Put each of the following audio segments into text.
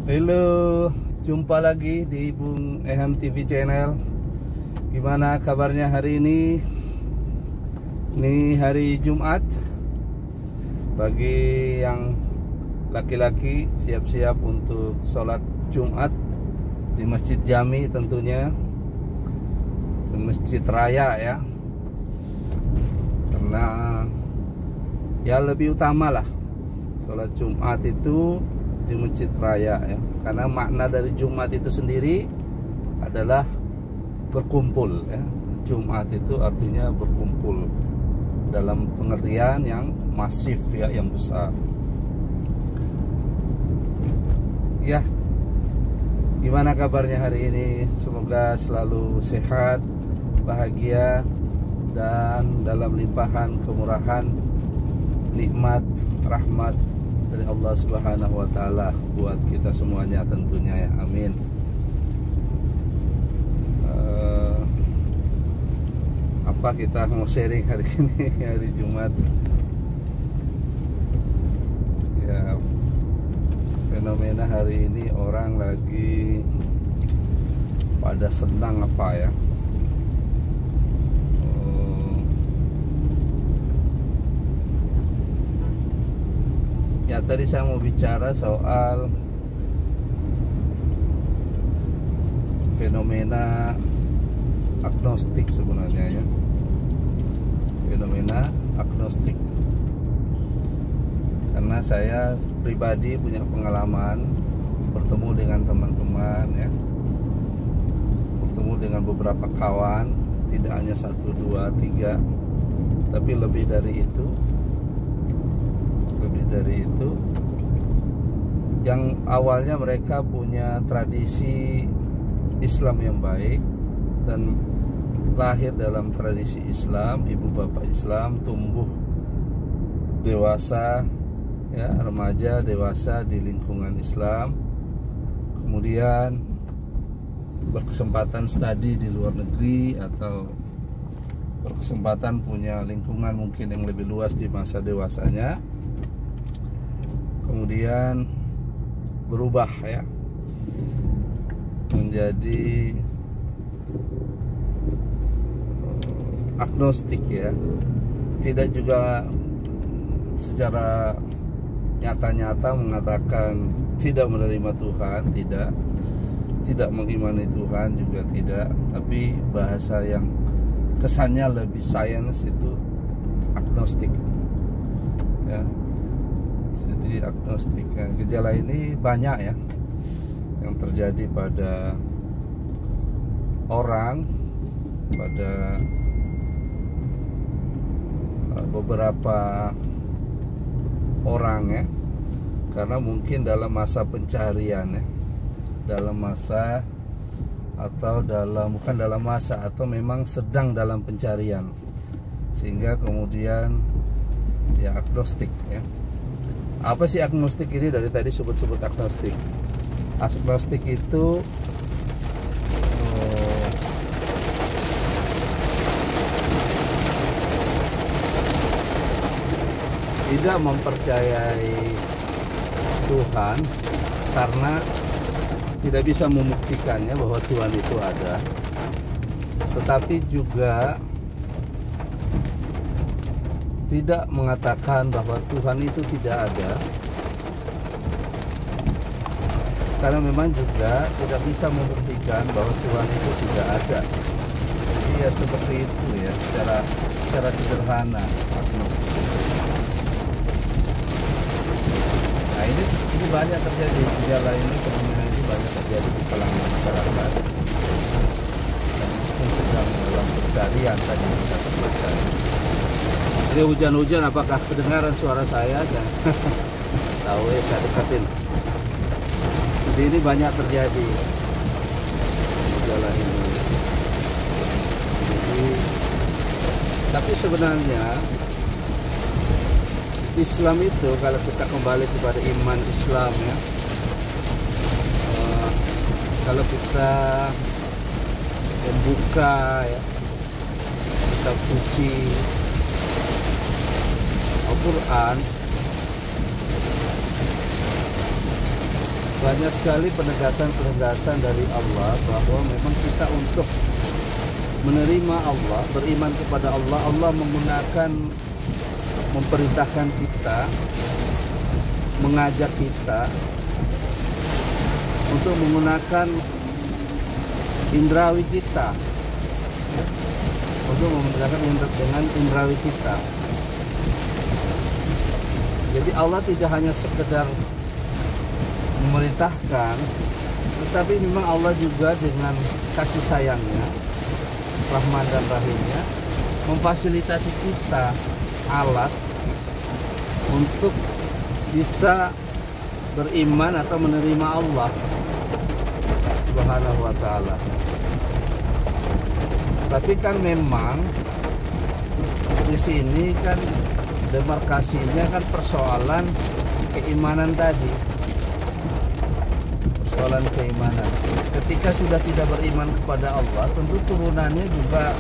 Halo, jumpa lagi di Bung Eham TV channel. Gimana kabarnya hari ini? Ini hari Jumat. Bagi yang laki-laki siap-siap untuk sholat Jumat di Masjid Jami tentunya, di Masjid Raya ya. Karena ya lebih utama lah sholat Jumat itu di Masjid Raya ya, karena makna dari Jumat itu sendiri adalah berkumpul ya. Jumat itu artinya berkumpul dalam pengertian yang masif ya, yang besar ya. Gimana kabarnya hari ini? Semoga selalu sehat, bahagia, dan dalam limpahan kemurahan, nikmat, rahmat dari Allah Subhanahu wa Ta'ala buat kita semuanya tentunya ya, amin. Apa kita mau sharing hari ini, hari Jumat ya? Fenomena hari ini orang lagi pada senang apa ya? Ya, tadi saya mau bicara soal fenomena agnostik sebenarnya ya. Fenomena agnostik. Karena saya pribadi punya pengalaman bertemu dengan teman-teman ya. Bertemu dengan beberapa kawan, tidak hanya 1, 2, 3, tapi lebih dari itu. Yang awalnya mereka punya tradisi Islam yang baik dan lahir dalam tradisi Islam, ibu bapak Islam, tumbuh dewasa ya, remaja dewasa di lingkungan Islam, kemudian berkesempatan studi di luar negeri atau berkesempatan punya lingkungan mungkin yang lebih luas di masa dewasanya, kemudian berubah ya menjadi agnostik ya. Tidak juga secara nyata-nyata mengatakan tidak menerima Tuhan, tidak mengimani Tuhan juga tidak, tapi bahasa yang kesannya lebih sains itu agnostik ya. Jadi agnostik ya. Gejala ini banyak ya yang terjadi pada orang, pada beberapa orang ya, karena mungkin dalam masa pencarian ya, dalam masa atau bukan dalam masa, atau memang sedang dalam pencarian, sehingga kemudian ya agnostik ya. Apa sih agnostik ini? Dari tadi sebut-sebut agnostik. Agnostik itu tidak mempercayai Tuhan karena tidak bisa membuktikannya bahwa Tuhan itu ada, tetapi juga tidak mengatakan bahwa Tuhan itu tidak ada, karena memang juga tidak bisa membuktikan bahwa Tuhan itu tidak ada. Jadi ya seperti itu ya, secara sederhana agnostik. Nah ini banyak terjadi, gejala ini, fenomena ini banyak terjadi di kalangan masyarakat, dan itu sedang dalam pencarian tadi kita sebutkan. Ini hujan-hujan, apakah kedengaran suara saya? Tahu ya, saya dekatin. Jadi ini banyak terjadi gejala ini. Jadi, tapi sebenarnya Islam itu, kalau kita kembali kepada iman Islam ya, kalau kita membuka ya kitab suci Al-Quran, banyak sekali penegasan-penegasan dari Allah bahwa memang kita untuk menerima Allah, beriman kepada Allah, Allah memerintahkan kita, mengajak kita untuk menggunakan indrawi kita, ya, untuk menggunakan dengan indrawi kita. Jadi Allah tidak hanya sekedar memerintahkan, tetapi memang Allah juga dengan kasih sayangnya, Rahman dan Rahimnya, memfasilitasi kita alat untuk bisa beriman atau menerima Allah Subhanahu wa ta'ala. Tapi kan memang di sini kan demarkasinya kan persoalan keimanan tadi. Persoalan keimanan. Ketika sudah tidak beriman kepada Allah, tentu turunannya juga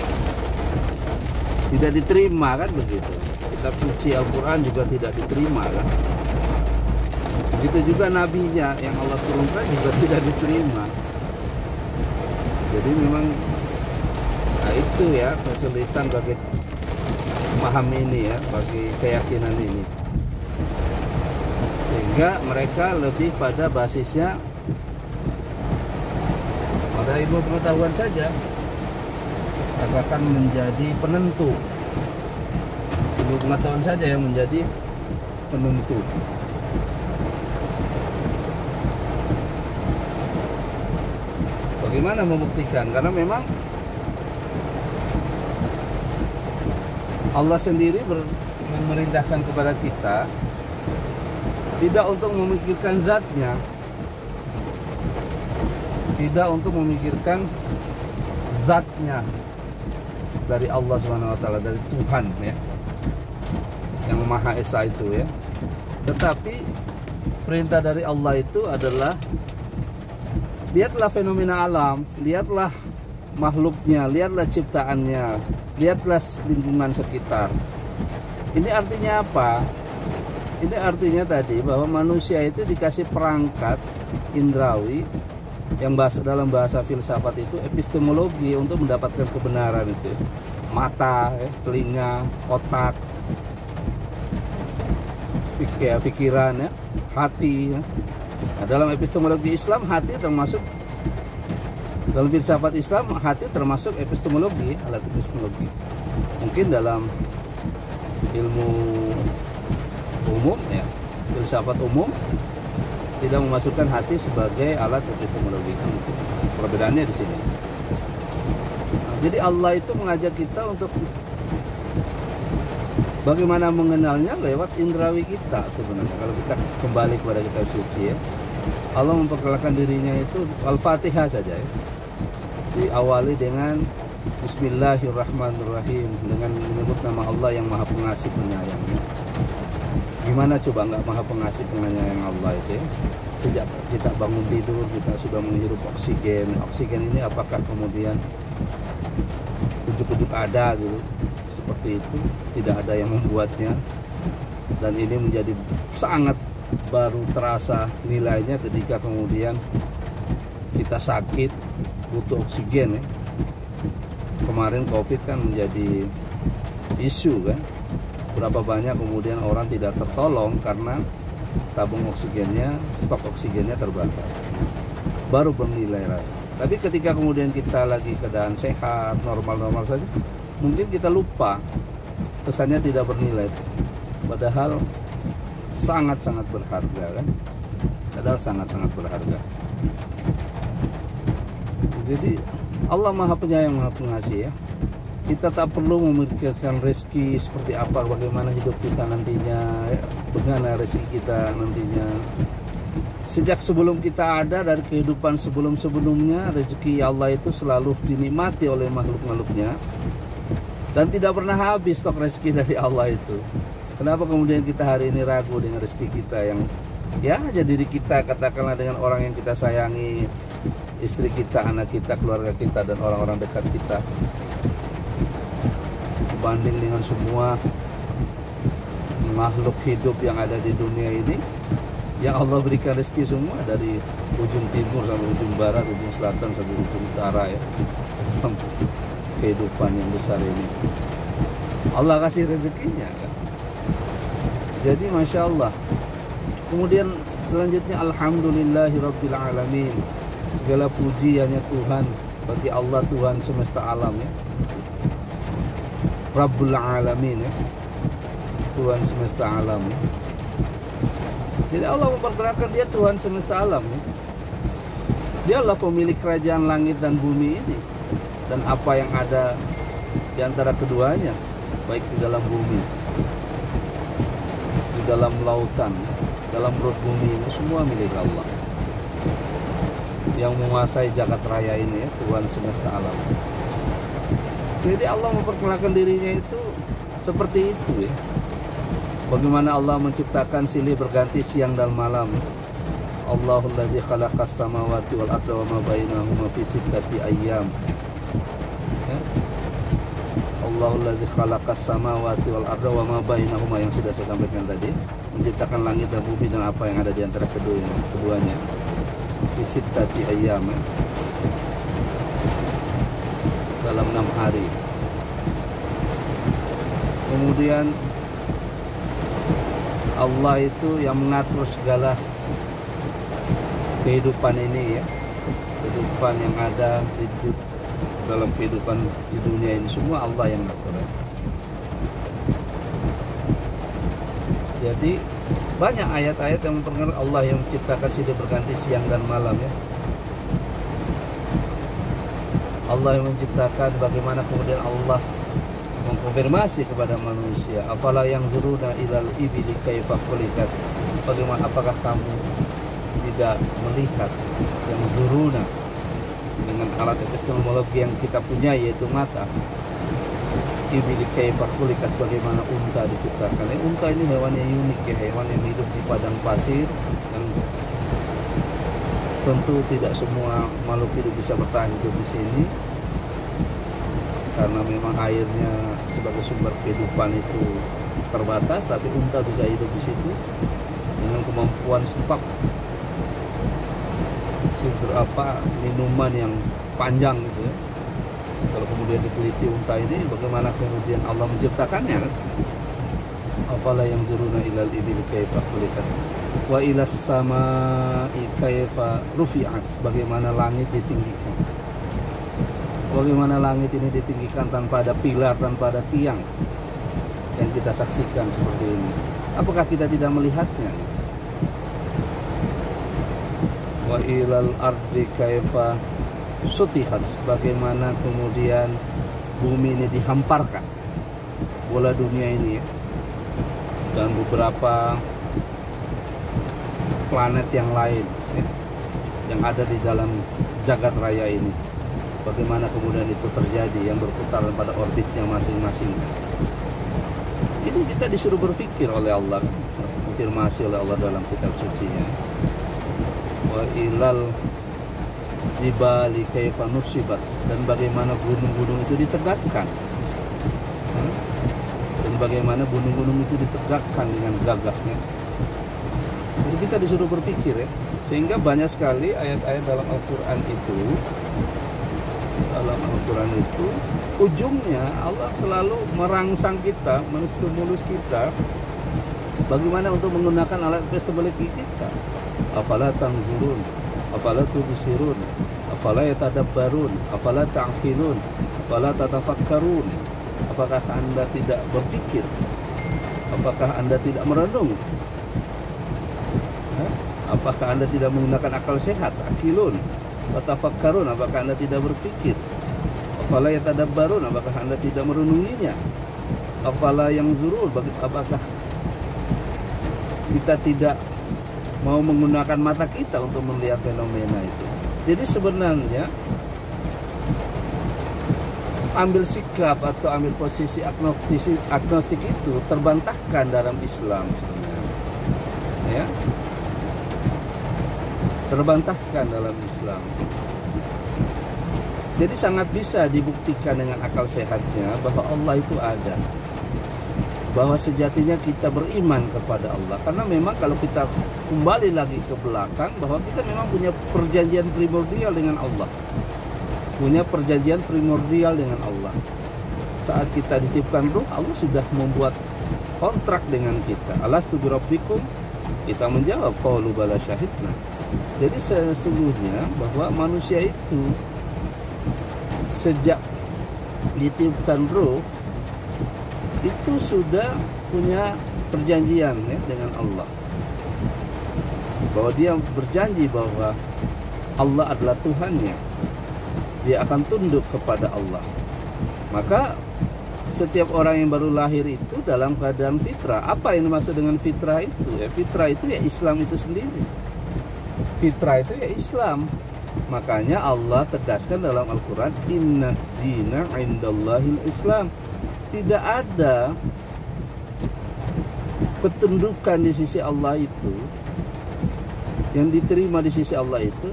tidak diterima, kan begitu. Kitab suci Al-Quran juga tidak diterima, kan. Begitu juga nabinya yang Allah turunkan juga tidak diterima. Jadi memang itu ya kesulitan bagi memahami ini ya, bagi keyakinan ini. Sehingga mereka lebih pada basisnya pada ilmu pengetahuan saja, akan menjadi penentu. Ilmu pengetahuan saja yang menjadi penentu. Bagaimana membuktikan? Karena memang Allah sendiri memerintahkan kepada kita tidak untuk memikirkan zatnya, tidak untuk memikirkan zatnya dari Allah Subhanahu wa ta'ala, dari Tuhan ya, yang Maha Esa itu ya. Tetapi perintah dari Allah itu adalah lihatlah fenomena alam, lihatlah makhluknya, lihatlah ciptaannya, lihatlah lingkungan sekitar. Ini artinya apa? Ini artinya tadi bahwa manusia itu dikasih perangkat indrawi yang dalam bahasa filsafat itu epistemologi untuk mendapatkan kebenaran itu. Mata, telinga, otak, pikiran, ya, hati. Ya. Nah, dalam epistemologi Islam hati termasuk, dalam filsafat Islam hati termasuk epistemologi, alat epistemologi. Mungkin dalam ilmu umum ya, filsafat umum tidak memasukkan hati sebagai alat epistemologi. Perbedaannya di sini. Nah, jadi Allah itu mengajak kita untuk bagaimana mengenalnya lewat indrawi kita sebenarnya. Kalau kita kembali kepada kitab suci ya, Allah memperkenalkan dirinya itu Al-Fatihah saja ya. Diawali dengan Bismillahirrahmanirrahim, dengan menyebut nama Allah yang Maha Pengasih Penyayang. Gimana coba nggak Maha Pengasih Penyayang Allah itu ya? Sejak kita bangun tidur kita sudah menghirup oksigen. Oksigen ini apakah kemudian ujuk-ujuk ada gitu? Seperti itu, tidak ada yang membuatnya. Dan ini menjadi sangat baru terasa nilainya ketika kemudian kita sakit butuh oksigen ya. Kemarin COVID kan menjadi isu kan, berapa banyak kemudian orang tidak tertolong karena tabung oksigennya, stok oksigennya terbatas, baru bernilai rasa. Tapi ketika kemudian kita lagi keadaan sehat, normal-normal saja, mungkin kita lupa, kesannya tidak bernilai, padahal sangat-sangat berharga kan, padahal sangat-sangat berharga. Jadi Allah Maha Penyayang, Maha Pengasih ya. Kita tak perlu memikirkan rezeki seperti apa, bagaimana hidup kita nantinya ya, bagaimana rezeki kita nantinya. Sejak sebelum kita ada, dari kehidupan sebelum-sebelumnya, rezeki Allah itu selalu dinikmati oleh makhluk-makhluknya dan tidak pernah habis stok rezeki dari Allah itu. Kenapa kemudian kita hari ini ragu dengan rezeki kita yang ya hanya diri kita, katakanlah dengan orang yang kita sayangi, istri kita, anak kita, keluarga kita, dan orang-orang dekat kita, dibanding dengan semua makhluk hidup yang ada di dunia ini, yang Allah berikan rezeki semua dari ujung timur sampai ujung barat, ujung selatan sampai ujung utara ya. Kehidupan yang besar ini Allah kasih rezekinya kan? Jadi Masya Allah. Kemudian selanjutnya Alhamdulillahirabbil alamin. Segala puji hanya Tuhan, bagi Allah, Tuhan semesta alam ya. Rabbul alamin ya, Tuhan semesta alam ya. Jadi Allah memperkenalkan dia Tuhan semesta alam ya. Dialah pemilik kerajaan langit dan bumi ini, dan apa yang ada di antara keduanya, baik di dalam bumi, di dalam lautan, dalam perut bumi ini, semua milik Allah. Yang menguasai jagat raya ini ya, Tuhan semesta alam. Jadi Allah memperkenalkan dirinya itu seperti itu ya. Bagaimana Allah menciptakan silih berganti siang dan malam. Allahul ladzi khalaqas samawati wal arda wa ma bainahuma fi sittati ayyam. Ya. Allahul ladzi khalaqas samawati wal arda wa ma bainahuma, yang sudah saya sampaikan tadi, menciptakan langit dan bumi dan apa yang ada di antara keduanya. Fi sittati ayyam. Ya. Dalam 6 hari. Kemudian Allah itu yang mengatur segala kehidupan ini ya, kehidupan yang ada di dalam kehidupan di dunia ini, semua Allah yang mengatur ya. Jadi banyak ayat-ayat yang memperkenalkan Allah yang menciptakan silih berganti siang dan malam ya. Allah yang menciptakan, bagaimana kemudian Allah mengkonfirmasi kepada manusia, afala yang zuruna ilal ibili kaifa khuliqat, bagaimana, apakah kamu tidak melihat, yang zuruna dengan alat epistemologi yang kita punya yaitu mata, ibili kaifa khuliqat, bagaimana unta diciptakan. Unta ini hewan yang unik ya, hewan yang hidup di padang pasir, dan tentu tidak semua makhluk hidup bisa bertahan hidup di sini, karena memang airnya sebagai sumber kehidupan itu terbatas. Tapi unta bisa hidup di situ dengan kemampuan stok minuman yang panjang gitu ya. Kalau kemudian diteliti unta ini, bagaimana kemudian Allah menciptakannya kan? Afala yang zuruna ilal ibili kaifa khuliqat wa ilas samai kaifa rufi'at, bagaimana langit ditinggikan. Bagaimana langit ini ditinggikan tanpa ada pilar, tanpa ada tiang yang kita saksikan seperti ini. Apakah kita tidak melihatnya? Wa ilal ardi kaifa sutihat, bagaimana kemudian bumi ini dihamparkan, bola dunia ini ya, dan beberapa planet yang lain ya, yang ada di dalam jagat raya ini, bagaimana kemudian itu terjadi, yang berputar pada orbitnya masing-masing. Ini kita disuruh berpikir oleh Allah, konfirmasi oleh Allah dalam kitab sucinya. Wa ilal jibali kaifa nusibat, dan bagaimana gunung-gunung itu ditegakkan, dan bagaimana gunung-gunung itu ditegakkan dengan gagahnya. Jadi kita disuruh berpikir ya, sehingga banyak sekali ayat-ayat dalam Al-Quran itu ujungnya Allah selalu merangsang kita, menstimulus kita bagaimana untuk menggunakan alat epistemologi kita. Afala tanzurun, afala tubsirun, afala yatadabbarun, afala ta'qilun, afala tatafakkarun. Apakah Anda tidak berpikir? Apakah Anda tidak merenung? Apakah Anda tidak menggunakan akal sehat? Akilun, tatafakkarun, apakah Anda tidak berpikir? Afala yatadabbarun, apakah Anda tidak merenunginya? Afala yang zurul, apakah kita tidak mau menggunakan mata kita untuk melihat fenomena itu? Jadi sebenarnya ambil sikap atau ambil posisi agnostik itu terbantahkan dalam Islam sebenarnya, ya, terbantahkan dalam Islam. Jadi sangat bisa dibuktikan dengan akal sehatnya bahwa Allah itu ada. bahwa sejatinya kita beriman kepada Allah. Karena memang kalau kita kembali lagi ke belakang, bahwa kita memang punya perjanjian primordial dengan Allah, punya perjanjian primordial dengan Allah. Saat kita ditiupkan ruh, Allah sudah membuat kontrak dengan kita. Alastu birabbikum, kita menjawab qalu bala syahidna. Jadi sesungguhnya bahwa manusia itu sejak ditiupkan ruh itu sudah punya perjanjian ya dengan Allah, bahwa dia berjanji bahwa Allah adalah Tuhannya, dia akan tunduk kepada Allah. Maka setiap orang yang baru lahir itu dalam keadaan fitrah. Apa yang dimaksud dengan fitrah itu? Ya, fitrah itu ya Islam itu sendiri. Fitrah itu ya Islam. Makanya Allah tegaskan dalam Al-Quran, inna dina indallahil Islam. Tidak ada ketundukan di sisi Allah itu, yang diterima di sisi Allah itu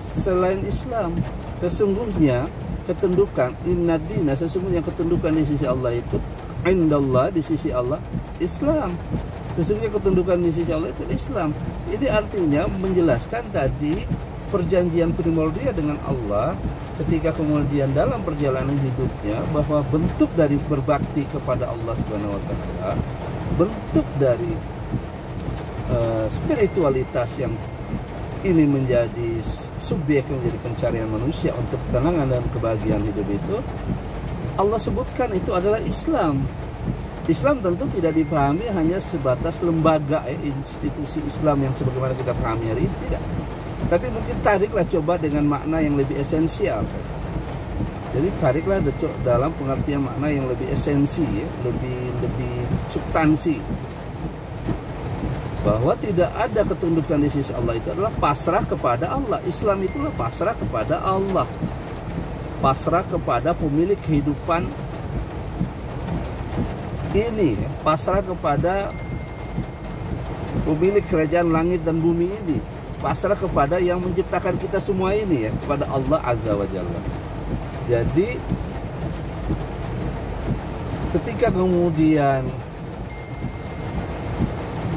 selain Islam. Sesungguhnya ketundukan, inna dina, sesungguhnya ketundukan di sisi Allah itu indallah, di sisi Allah Islam. Sesungguhnya ketundukan di sisi Allah itu Islam. Ini artinya menjelaskan tadi perjanjian primordial dengan Allah, ketika kemudian dalam perjalanan hidupnya bahwa bentuk dari berbakti kepada Allah Subhanahu wa taala, bentuk dari spiritualitas yang ini menjadi subjek, menjadi pencarian manusia untuk ketenangan dan kebahagiaan hidup itu, Allah sebutkan itu adalah Islam. Islam tentu tidak dipahami hanya sebatas lembaga institusi Islam yang sebagaimana kita pahami hari ini, tidak. Tapi mungkin tariklah coba dengan makna yang lebih esensial. Jadi tariklah dalam pengertian makna yang lebih esensi, ya, lebih substansi. Bahwa tidak ada ketundukan di sisi Allah itu adalah pasrah kepada Allah. Islam itulah pasrah kepada Allah, pasrah kepada pemilik kehidupan ini, pasrah kepada pemilik kerajaan langit dan bumi ini, pasrah kepada yang menciptakan kita semua ini, ya, kepada Allah Azza wa Jalla. Jadi ketika kemudian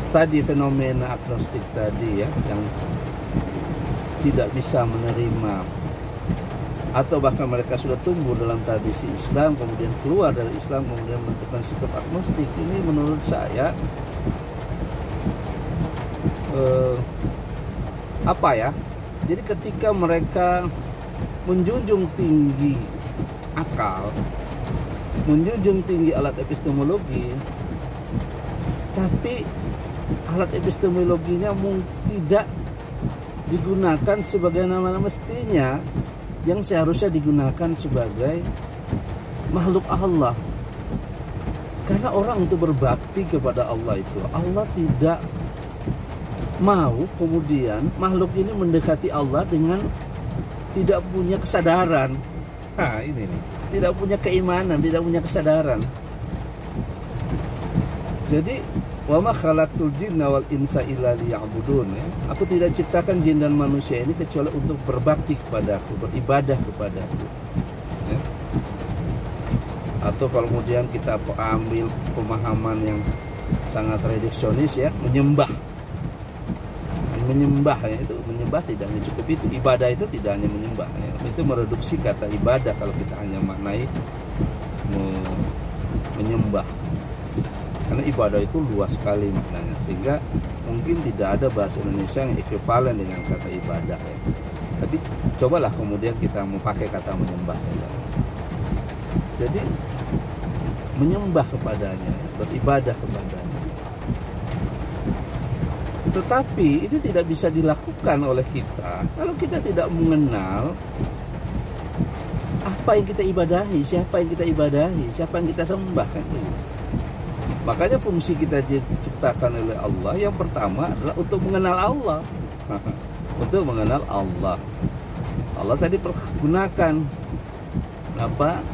tadi fenomena agnostik tadi, ya, yang tidak bisa menerima, atau bahkan mereka sudah tumbuh dalam tradisi Islam, kemudian keluar dari Islam, kemudian menentukan sikap agnostik, ini menurut saya apa ya? Jadi ketika mereka menjunjung tinggi akal, menjunjung tinggi alat epistemologi, tapi alat epistemologinya tidak digunakan sebagai nama mestinya, yang seharusnya digunakan sebagai makhluk Allah. Karena orang untuk berbakti kepada Allah itu, Allah tidak mau kemudian makhluk ini mendekati Allah dengan tidak punya kesadaran. Nah ini nih, tidak punya keimanan, tidak punya kesadaran. Jadi wa ma khalaqtul jinna wal insa illa liya'budun, ya. Aku tidak ciptakan jin dan manusia ini kecuali untuk berbakti kepadaku, beribadah kepadaku, ya. Atau kalau kemudian kita ambil pemahaman yang sangat reduksionis, ya, menyembah, ya, itu menyembah tidak hanya cukup itu, ibadah itu tidak hanya menyembah, ya. Itu mereduksi kata ibadah kalau kita hanya maknai menyembah. Karena ibadah itu luas sekali maknanya, sehingga mungkin tidak ada bahasa Indonesia yang ekuivalen dengan kata ibadah, ya. Tapi cobalah kemudian kita memakai kata menyembah saja. Jadi menyembah kepadanya, beribadah kepadanya. Tetapi itu tidak bisa dilakukan oleh kita kalau kita tidak mengenal apa yang kita ibadahi, siapa yang kita ibadahi, siapa yang kita sembah, kan itu. Makanya fungsi kita diciptakan oleh Allah yang pertama adalah untuk mengenal Allah. Untuk mengenal Allah. Allah tadi pergunakan apa?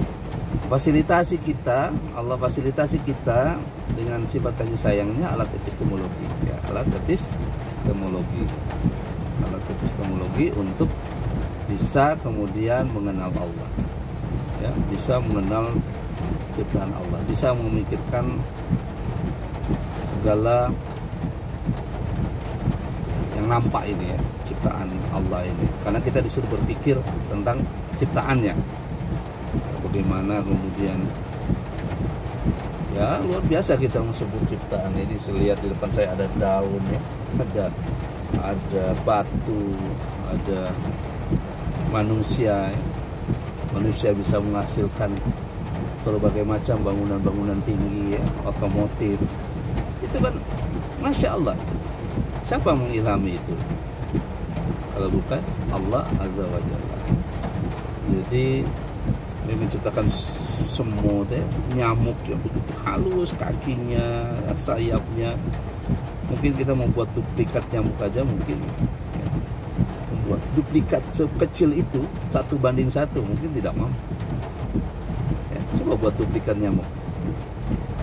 Fasilitasi kita, Allah fasilitasi kita dengan sifat kasih sayangnya, alat epistemologi, ya, alat epistemologi. Alat epistemologi untuk bisa kemudian mengenal Allah. Ya, bisa mengenal ciptaan Allah, bisa memikirkan segala yang nampak ini ya, ciptaan Allah ini. Karena kita disuruh berpikir tentang ciptaannya, bagaimana kemudian ya luar biasa kita sebut ciptaan ini. Lihat di depan saya ada daun ya, ada batu, ada manusia ya. Manusia bisa menghasilkan berbagai macam bangunan-bangunan tinggi ya, otomotif. Itu kan Masya Allah. Siapa mengilhami itu kalau bukan Allah Azza wa Jalla? Jadi dia menciptakan semut ya, nyamuk yang begitu halus kakinya, sayapnya. Mungkin kita membuat duplikat nyamuk aja mungkin ya. Membuat duplikat sekecil itu 1:1 mungkin tidak mampu ya. Coba buat duplikat nyamuk.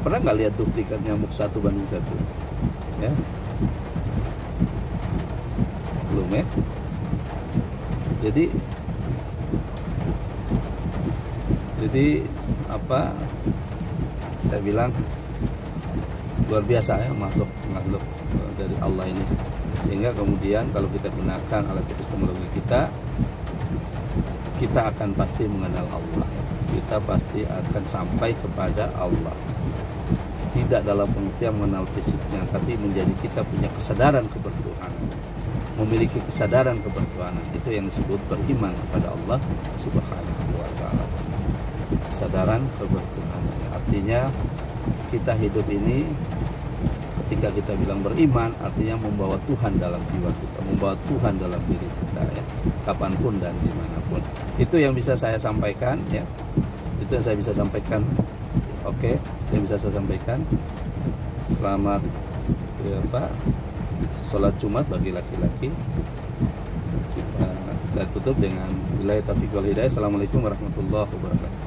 Pernah nggak lihat duplikat nyamuk 1:1 ya? Belum ya. Jadi apa saya bilang luar biasa ya makhluk dari Allah ini. Sehingga kemudian kalau kita gunakan alat epistemologi kita akan pasti mengenal Allah. Kita pasti akan sampai kepada Allah. Tidak dalam pengertian mengenal fisiknya, tapi menjadi kita punya kesadaran kebertuhanan. Memiliki kesadaran kebertuhanan, itu yang disebut beriman kepada Allah Subhanahu wa ta'ala. Kesadaran kebertuhanan artinya kita hidup ini, ketika kita bilang beriman, artinya membawa Tuhan dalam jiwa kita, membawa Tuhan dalam diri kita ya, kapanpun dan dimanapun. Itu yang bisa saya sampaikan ya, itu yang saya bisa sampaikan. Oke, yang bisa saya sampaikan. Selamat ya Pak, sholat Jumat bagi laki-laki. Saya tutup dengan billahi taufiq wal hidayah. Assalamualaikum warahmatullahi wabarakatuh.